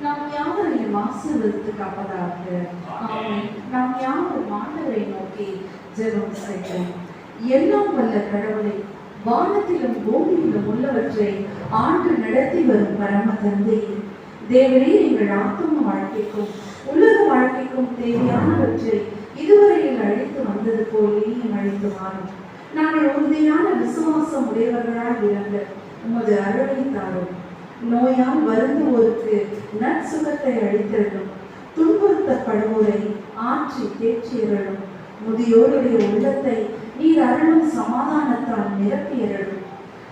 நாம் யாவரையும் ஆசீர்வதித்து காப்பதாக. ஆமென். நாம் யாவரும் ஆண்டவரை நோக்கி ஜெபம் செய்வோம். எல்லாம் வல்ல கடவுளை, வானத்திலும் பூமியிலும் உள்ளவற்றை ஆண்டு நடத்தி வரும் பரம தந்தையே, தேவரே, எங்கள் ஆத்ம வாழ்க்கைக்கும் உலக வாழ்க்கைக்கும் தேவையானவற்றை இதுவரையில் அழைத்து வந்தது போல் இனியும் அழைத்து வாரும். நாங்கள் உறுதியான விசுவாசம் உடையவர்களால் விளங்க உமது அருளை தாரும். நோயால் வருந்துவோருக்கு நற்சுகத்தை அளித்திரலும், துன்புறுத்தப்படுவோரை ஆற்றி தேற்றியறலும், முதியோருடைய உள்ளத்தை நீர் அருளும் சமாதானத்தால் நிரப்பியறலும்,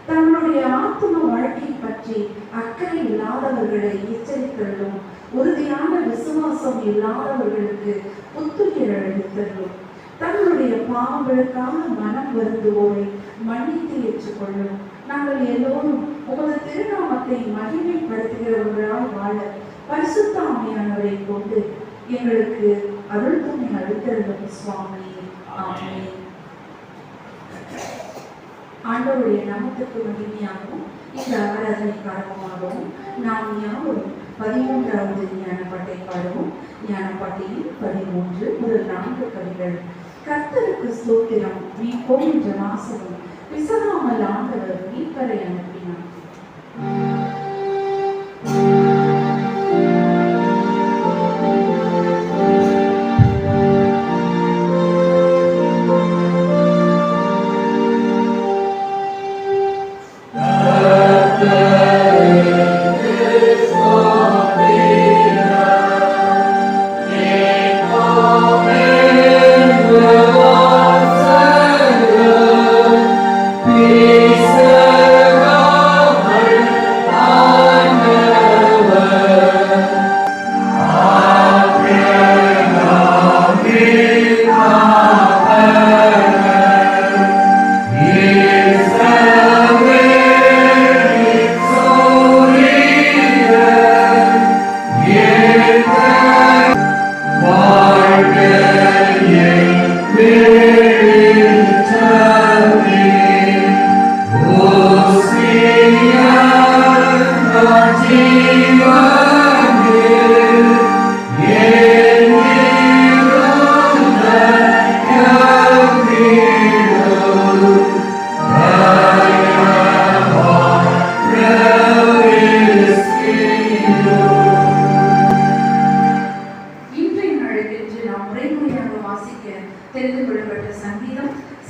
தங்களுடைய ஆத்ம வாழ்க்கை பற்றி அக்கறை இல்லாதவர்களை எச்சரித்தலும், உறுதியான விசுவாசம் இல்லாதவர்களுக்கு புத்துயிர் அளித்தலும், தங்களுடைய பாவங்களுக்காக மனம் வருந்துவோரை மன்னித்து ஏற்றுக்கொள்ளும். நாங்கள் எல்லோரும் உமது திருநாமத்தை மகிமைப்படுத்துகிறவர்களால் வாழ பரிசுத்த ஆவியானவரை கொண்டு எங்களுக்கு அருள் துணை அளித்தருளும் சுவாமி. ஆமென். ஆண்டவருடைய நாமத்துக்கு மகிமையாகவும் இந்த ஆராதனை காரணமாகவும் நாம் யாவரும் 13வது ஞானப்பாட்டை பாடுவோம். ஞானப்பாட்டியில் 13 முதல் 4 கவிகள். கர்த்தருக்கு ஸ்தோத்திரம், நீ போகின்ற வாசகம் பிசகாமல் ஆண்டவர் மீட்பரை அனுப்பினார்.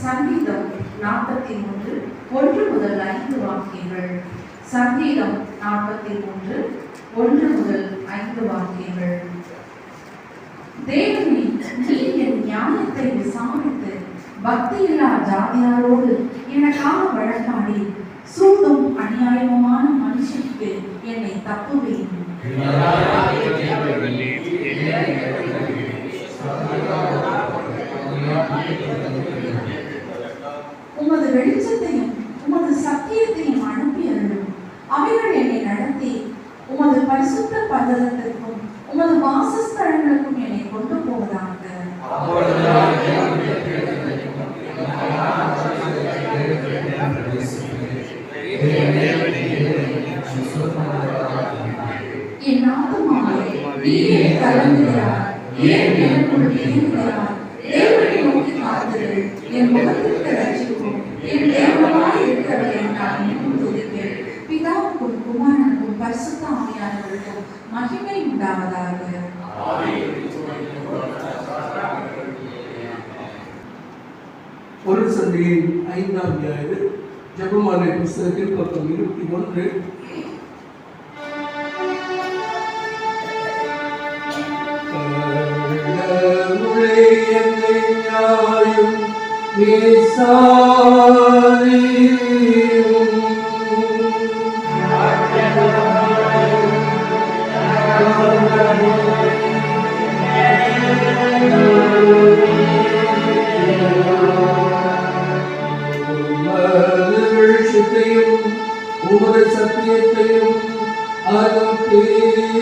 சங்கீதம் 43 1 முதல் 5 வாக்கியங்கள். சங்கீதம் 43 1 முதல் 5 வாக்கியங்கள். தேவனே, நீர் என் நியாயத்தை விசாரித்து பக்தியில்லா ஜாதியாரோடு எனக்காக வழக்காடி சூடும் அநியாயமான மனுஷனுக்கு என்னை தப்புவேன். உமது வெளிச்சத்தையும் உமது சத்தியத்தையும் அனுப்பி அருளும். அவைகள் என்னை நடத்தி உமது பரிசுத்த பர்வதத்திற்கும் உமது வாசஸ்தலங்களுக்கும் என்னை கொண்டு போவதாக. என் ஆத்துமாவே, நீயே கலங்குகிறார், ஏன் எனக்குள் வீழ்கிறார்? தேவனை நோக்கி காத்திரு, என் முகத்திற்கு ரட்சிக்கும், என் தேவனாய் இருக்கிறவரை நான் இன்னும் துதிப்பேன். பிதாவுக்கும் குமாரனுக்கும் பரிசுத்த ஆவியானவருக்கும் மகிமை உண்டாவதாக. ஒரு சந்தையின் 5ஆம் ஞாயிறு ஜெபமாலை புஸ்தகத்தில் பக்கம் 21. உமது சத்தியத்தையும் அனுப்பியருளும்.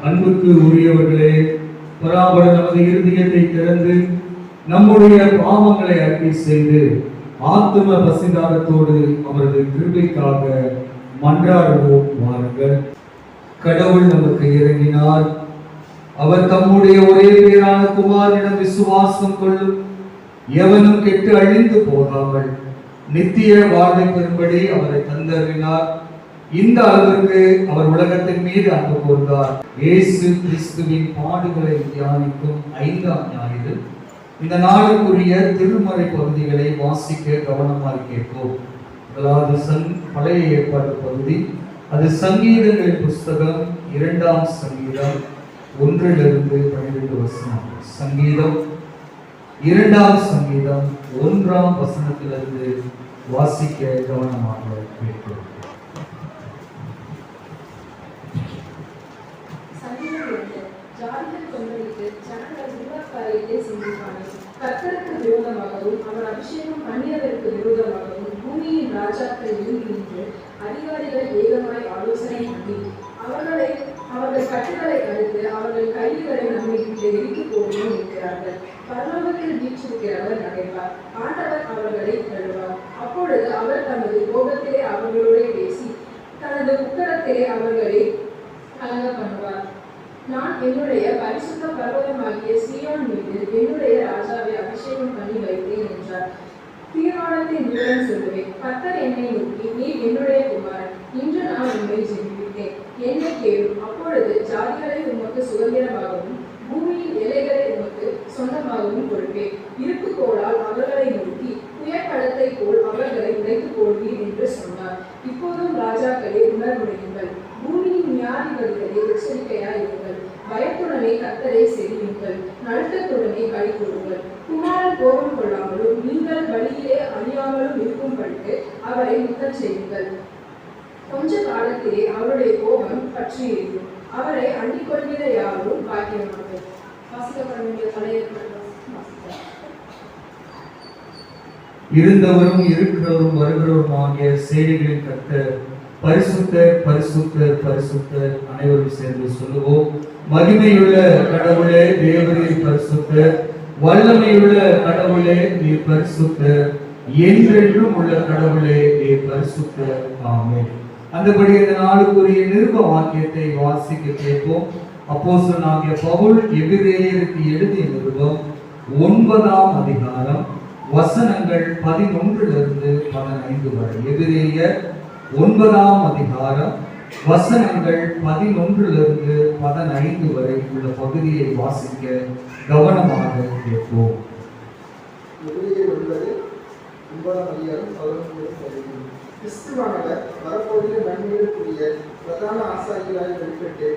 அன்புக்கு உரியவர்களே, பராபர நமது இருதயத்தை திறந்து நம்முடைய பாவங்களை அறிக்கை செய்து ஆத்தும பசிதாரத்தோடு அவரது கிருபைக்காக மன்றாடுவோம். வாருங்கள். கடவுள் நமக்கு இறங்கினார். அவர் தம்முடைய ஒரே பேரான குமாரனிடம் விசுவாசம் கொள்ளும் எவனும் கெட்டு அழிந்து போகாமல் நித்திய வாழ்வை பெறும்படி அவரை தந்தறினார். இந்த அளவிற்கு அவர் உலகத்தின் மீது அன்பு கூர்ந்தார். இயேசு கிறிஸ்துவின் பாடுகளை தியானிக்கும் 5ஆம் ஞாயிறு இந்த நாளுக்குரிய திருமறை பகுதிகளை வாசிக்க கவனமாக கேட்போம். முதலாவது பழைய ஏற்பாடு பகுதி, அது சங்கீதங்களின் புஸ்தகம் 2ஆம் சங்கீதம் 1 to 12 வசனம். சங்கீதம் 2ஆம் சங்கீதம் 1ஆம் வசனத்திலிருந்து வாசிக்க கவனமாக கேட்போம். கர்த்தருக்கு விரோதமாகவும் அவர் அபிஷேகம் பண்ணியதற்கு விரோதமாகவும் பூமியின் ராஜாக்கள் எழுந்து நின்று அதிகாரிகள் ஏகமாய் ஆலோசனை பண்ணி அவர்கள் கட்டுகளை அறுத்து அவர்கள் கைதிகளை நம்மை விட்டு எரித்து போடுவோம் என்கிறார்கள். பரலோகத்தில் வீற்றிருக்கிறவர் நகைப்பார், ஆண்டவர் அவர்களை தழுவார். அப்பொழுது அவர் தமது கோபத்திலே அவர்களோட பேசி தனது உக்கரத்திலே அவர்களை கலங்க பண்ணுவார். நான் என்னுடைய பரிசுத்த பர்வதமாகிய சீயோன் மீது என்னுடைய ராஜாவை அபிஷேகம் பண்ணி வைத்தேன் என்றார். தீர்மானத்தின் விவரம் சொல்லுவேன். கர்த்தர் என்னை நோக்கி, நீ என்னுடைய குமாரன், இன்று நான் உண்மை ஜெயித்தேன், என்னை கேளும். அப்பொழுது ஜாதிகளை உமக்கு சுதந்திரமாகவும் பூமியின் எல்லைகளை உமக்கு சொந்தமாகவும் கொடுப்பேன். இருப்பு கோளால் அவர்களை நோக்கி புயற்கடத்தை போல் அவர்களை உடைத்து போடுவீர் என்று சொன்னார். இப்போதும் ராஜாக்களே உணர்வுடையுங்கள், பூமியின் நியாயாதிபதிகளே எச்சரிக்கையாயிருங்கள். பயத்துடனே கர்த்தரை செவியுங்கள், நடுக்கத்துடனே கை கூறுங்கள். குமாரன் கோபம் கொள்ளாமலும் நீங்கள் வழியிலே அழியாமலும் இருக்கும்படிக்கு அவரை முத்தம் செய்யுங்கள். கொஞ்ச காலத்திலே அவருடைய கோபம் பற்றி இருக்கும். அவரை அண்டிக் கொள்கிற யாரும் பாக்கியமார்கள். வாசிக்கப்பட வேண்டிய பழைய இருந்தவரும் இருக்கிறவரும் வருகிறவரும் ஆகிய சேனைகளின் கர்த்தர் பரிசுத்தர் பரிசுத்தர் பரிசுத்தர். அனைவரும் சேர்ந்து சொல்லுவோம். மகிமையுள்ள கடவுளே தேவரீர் பரிசுத்தர், வல்லமையுள்ள கடவுளே நீர் பரிசுத்தர், என்றென்றும் உள்ள கடவுளே நீர் பரிசுத்தர். ஆமென். அந்தபடி இந்த நாளுக்குரிய நிருப வாக்கியத்தை வாசிக்க கேட்போம். அப்போஸ்தலனாகிய பவுல் எபிரேயருக்கு எழுதிய நிருபம் 9ஆம் அதிகாரம் வசனங்கள் 11 to 15 வரை. எபிரேயர் 9ஆம் அதிகாரம் வசனங்கள் 11 to 15 வரை உள்ள பகுதியை வாசிக்க கவனமாக கேட்போம். கிறிஸ்துவானவர் வரப்போகிற நன்மைகளுக்குரிய பிரதான ஆசாரிகளாய் வெளிப்பட்டு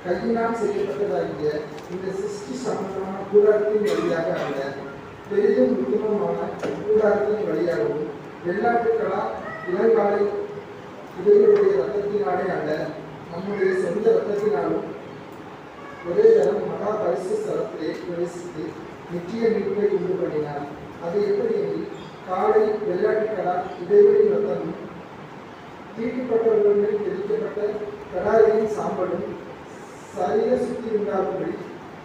கையினால் செய்யப்பட்டதாகிய இந்த சிருஷ்டி சம்பந்தமான கூடாரத்தின் வழியாக அல்ல, பெரிதும் உத்தமமான கூடாரத்தின் வழியாகவும் வெள்ளாட்டுக்களா இளங்காலை இவர்களுடைய ரத்தத்தினாலே அல்ல, நம்முடைய சொந்த ரத்தத்தினாலும் ஒரே தரம் மகா பரிசு ஸ்தலத்திலே பிரவேசித்து நித்திய மீட்பை உண்டு பண்ணினார். அது எப்படி எனில், காலை வெள்ளாட்டுக்களா இடைவெளி ரத்தமும் தீட்டுப்பட்டவர்கள் தெளிக்கப்பட்ட கடாரியின் சாம்பலும் சரீர சுத்தி உண்டாகும்படி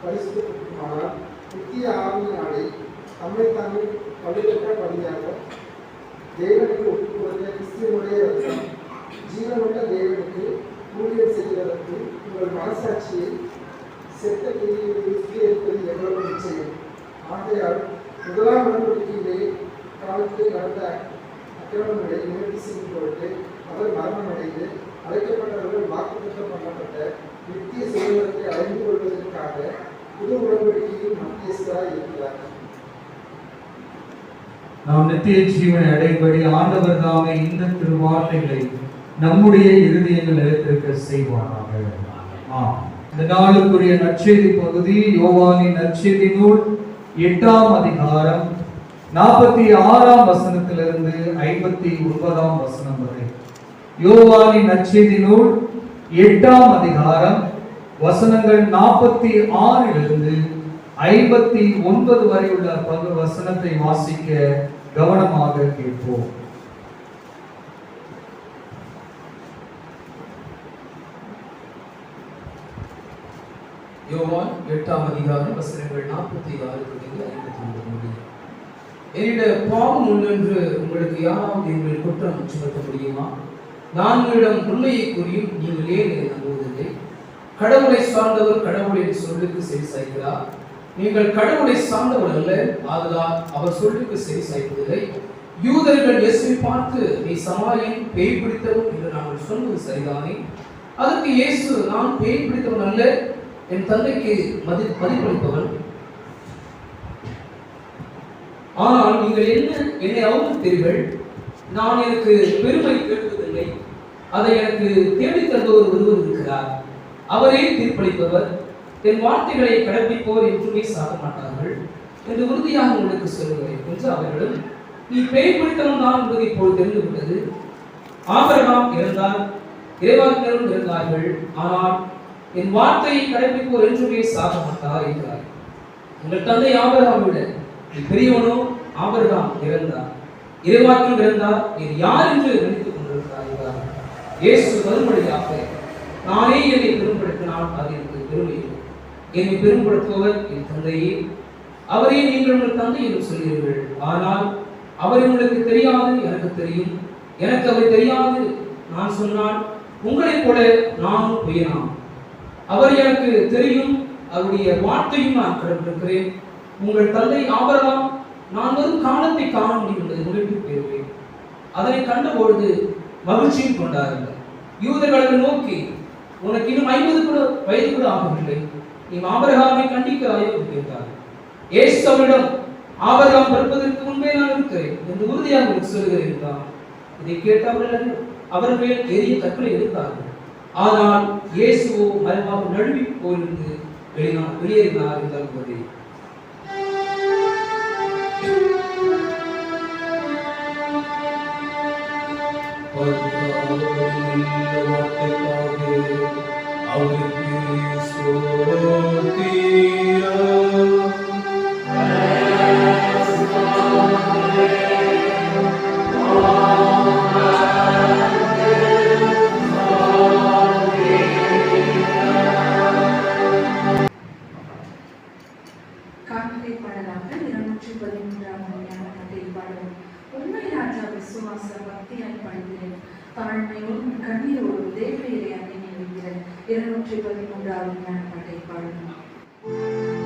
பரிசுத்தமானால் நித்திய ஆவியினாலே தம்மை தாமே பழுதற்ற படியாக தேவனுக்கு ஒப்புக் கொடுத்த கிறிஸ்துவனுடைய ரத்தம் ஜீவனுள்ள தேவனுக்கு ஊழியம் செய்வதற்கு உங்கள் மனசாட்சியை செத்த கிரியை சுத்திகரிப்பது எவ்வளவு நிச்சயம். ஆகையால் முதலாம் உடன்படிக்கையிலே காலத்தில் நடந்த அக்கிரமங்களை நிவர்த்தி செய்யும் பொருட்டு அவர் மரணமடைந்து அழைக்கப்பட்டவர்கள் வாக்குத்தத்தம் பண்ணப்பட்ட நித்திய சுதந்திரத்தை அறிந்து கொள்வதற்காக புது உடன்படிக்கையில் மத்தியஸ்தராய் இருக்கிறார். நாம் நித்திய ஜீவனை அடைபடி ஆண்டவர் தாமே இந்த திருவார்த்தைகளை நம்முடைய இருதயங்கள் நிலைத்திருக்க செய்வாராக. இந்த நாளுக்குரிய நற்செய்தி பகுதி யோவானின் நற்செய்தி நூல் 8ஆம் அதிகாரம் 46ஆம் வசனத்திலிருந்து 59ஆம் வசனம் வரை. யோவானின் நற்செய்தி நூல் 8ஆம் அதிகாரம் வசனங்கள் 46லிருந்து 59 வரை உள்ள வசனத்தை வாசிக்க கவனமாக கேட்போம். யோவான் 8ஆம் அதிகாரம் வசனங்கள் 46 59. என்னிடம் பாவம் உண்டென்று உங்களுக்கு யாராவது எங்கள் குற்றம் சுமத்த முடியுமா? நான் உங்களிடம் உண்மையை கூறியும் நீங்கள் ஏன் என்னை நம்புவதில்லை? கடவுளை சார்ந்தவர் கடவுளின் சொல்லுக்கு செவி சாய்க்கிறார். நீங்கள் கடவுளை சார்ந்தவர் அல்ல, ஆதலால் அவர் சொல்லுக்கு செவி சாய்ப்பதில்லை. யூதர்கள் இயேசுவை பார்த்து, நீ சமாரியன் பேய் பிடித்தவன் என்று நாங்கள் சொன்னது சரிதானே? அதற்கு இயேசு, நான் பேய் பிடித்தவன் அல்ல, என் தந்தைக்கு மதிப்பளிப்பவன். ஆனால் நீங்கள் என்னை அவமதித்தீர்கள். நான் எனக்கு பெருமை கேட்பதில்லை, அதை எனக்கு தேடித் தந்தவர் ஒருவர் இருக்கிறார். அவரே தீர்ப்பளிப்பவர். என் வார்த்தைகளை கடைபிடிப்பவர் என்றுமே சாக மாட்டார்கள் என்று உறுதியாக உங்களுக்கு சொல்லுகிறேன் என்று அவர்களும், நீ பேய் பிடித்தவன் தான் என்பதை இப்போது தெரிந்து விட்டது. ஆபிரகாம் இறந்தார், இறைவாக்கினரும் இருந்தார்கள், ஆனால் என் வார்த்தையை கடைபிடிப்போர் என்றுமே சாக மாட்டார் என்றார். உங்கள் தந்தை ஆபிரகாம் விட பெரியவனோ? ஆபிரகாம் இறந்தார், இறைவாக்கினர் இறந்தார், இது யார் என்று நினைத்துக் கொண்டிருக்கிறார் என்றார். இயேசு மறுமொழியாக, நானே என்னை பெரும்படுத்தினால் அது எனக்கு பெருமை. என்னை பெரும்படுத்துபவர் என் தந்தையே, அவரே நீங்கள் உங்கள் தந்தை என்று சொல்கிறீர்கள். ஆனால் அவர் உங்களுக்கு தெரியாது, எனக்கு தெரியும். எனக்கு அவர் தெரியாது. நான் சொன்னால் உங்களைப் போல நானும் பொய்யலாம். அவர் எனக்கு தெரியும், அவருடைய வார்த்தையும் நான் கடைபிடிக்கிறேன். உங்கள் தந்தை ஆபிரகாம் நான் வரும் காலத்தை காண முடியும் என்பதை உங்களுக்கு பெறுவேன். அதனை கண்டபொழுது மகிழ்ச்சியும் கொண்டார்கள். யூதர்களை நோக்கி, உனக்கு இன்னும் 50 வயது கூட ஆகவில்லை, நீ ஆபிரகாமை கண்டிக்கிறாயோ என்று கேட்டார். இயேசு அவரிடம், ஆபிரகாம் பிறப்பதற்கு முன்பே நான் இருக்கிறேன் என்று உறுதியாக உங்களுக்கு சொல்லுகிறேன் என்றார். இதை கேட்டவர்கள் அவர் மேல் எரிய கற்களை எடுத்தார்கள். ஆனால் இயேசுவோ மறைவாக நழுவி போயிருந்து வெளியேறினார் என்றார். தாழ்மையோடும் கண்ணீரோடும் தேவரீரை அன்னை நினைக்கிற 213வது ஞானப்பாட்டை பாடணும். Yeah.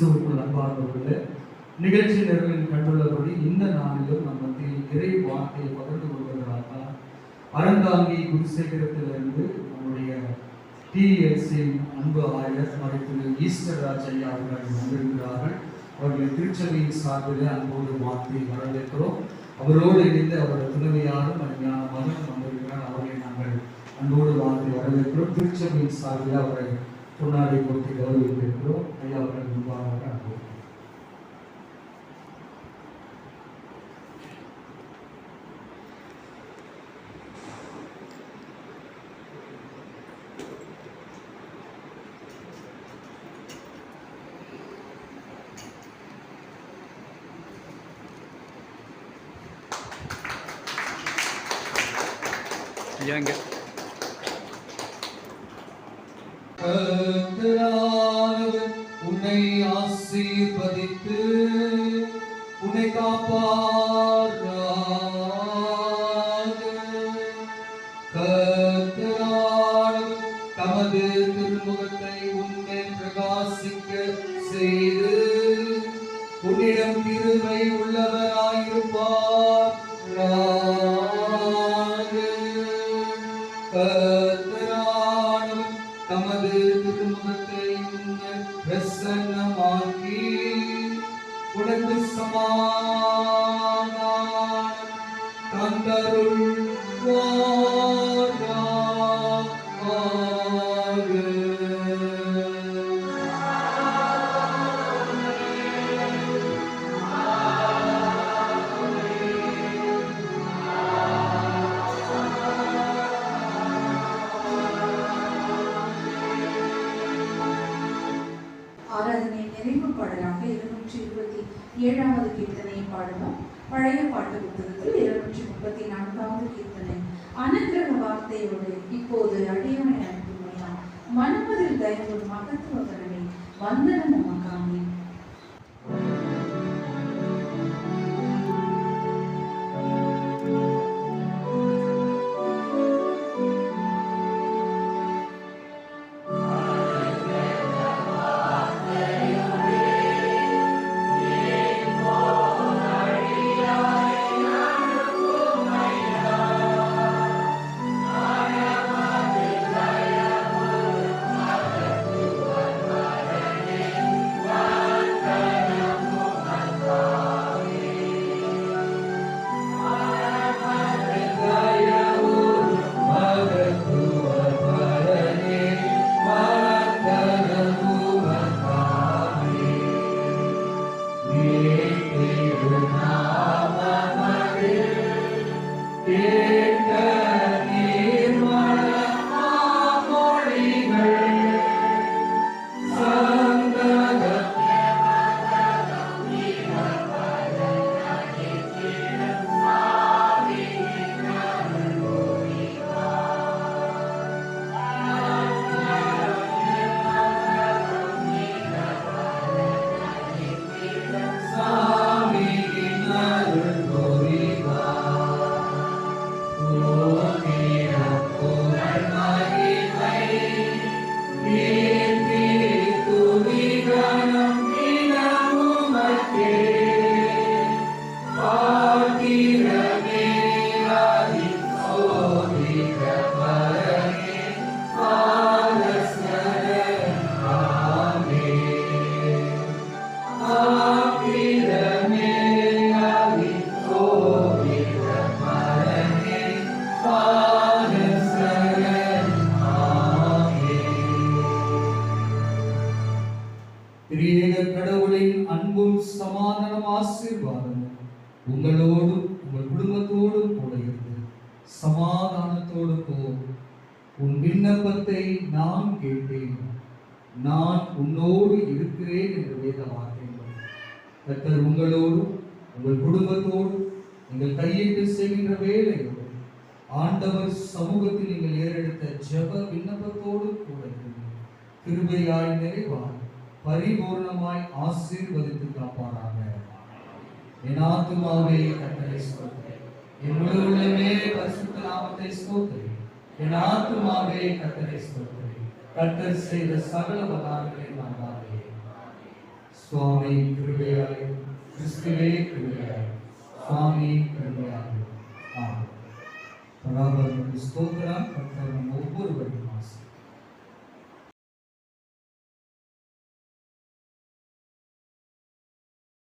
கிறிஸ்துவுக்குள் அன்பார்ந்தவர்களே, நிகழ்ச்சி நிரலில் கண்டுள்ளபடி இந்த நாளிலும் நம் மத்தியில் இறை வார்த்தையை பகிர்ந்து கொள்வதற்காக அறந்தாங்கி குருசேகரத்திலிருந்து நம்முடைய டிஎல்சி அன்பு ஆயர் மருத்துவ ஈஸ்வர் ராஜ் ஐயா அவர்கள் வந்திருக்கிறார்கள். அவர்களை திருச்சபையின் சார்பில் அன்போடு வார்த்தையை வரவேற்கிறோம். அவரோடு இணைந்து அவரது துணைவியாரும் அருமையான மகனும் வந்திருக்கிறார். அவர்களை நாங்கள் அன்போடு வார்த்தை வரவேற்கிறோம். திருச்சபையின் சார்பில் அவரை பொன்னாடை போட்டி கௌரவித்திருக்கிறோம். ஐயா அவர்கள் முன்பாக அன்போடு. கர்த்தரானவர் உன்னை ஆசீர்வதித்து உன்னை காப்பாராக. கர்த்தரானவர் தமது திருமுகத்தை உன்மேல் பிரகாசிக்க செய்து உன்னிடம் கிருபை உள்ளவராயிருப்பார். கர்த்தரானவர் தமது திருமுகத்தை உன்மேல் பிரசன்னமாக்கி உனக்கு சமாதானம் ஆராதனை நிறைவு பாடலாக 227வது கீர்த்தனையை பாடுவோம். பழைய பாட்டு புத்தகத்தில் 234வது கீர்த்தனை. அனுக்கிரக வார்த்தையோடு இப்போது அடியவனை அனுப்புமையா மனமதில் தயவு மகத்துவகரனை வந்தனம் உமக்காமே. கடவுளின் அன்பும் சமாதானம் ஆசீர்வாதம் உங்களோடும் உங்கள் குடும்பத்தோடும் கூட இருந்து சமாதானத்தோடு போ. உன் விண்ணப்பத்தை நான் கேட்டேன், நான் உன்னோடு இருக்கிறேன் என்ற வேத வார்த்தைகள் கர்த்தர் உங்களோடும் உங்கள் குடும்பத்தோடும் நீங்கள் கையிட்டு செய்கின்ற வேலையோடு ஆண்டவர் சமூகத்தில் நீங்கள் ஏறெடுத்த ஜெப விண்ணப்பத்தோடு கூட இருந்து கிருபையாய் நிறைவாய் பரிபூர்ணமாய் ஆசீர்வதித்து காப்பாராக. என் ஆத்துமாவே கர்த்தரை ஸ்தோத்திரி, என் முழு உள்ளமே பரிசுத்த நாமத்தை ஸ்தோத்திரி. என் ஆத்துமாவே கர்த்தரை ஸ்தோத்திரி, கர்த்தர் செய்த சகல உபகாரங்களை நான் சுவாமி கிருபையாலே, கிறிஸ்துவே கிருபையாலே, சுவாமி கிருபையாலே. ஆமென். பராபரனுக்கு ஸ்தோத்திரம். கர்த்தர் நம் ஒவ்வொருவரையும் ஆசீர்வதிப்பார்.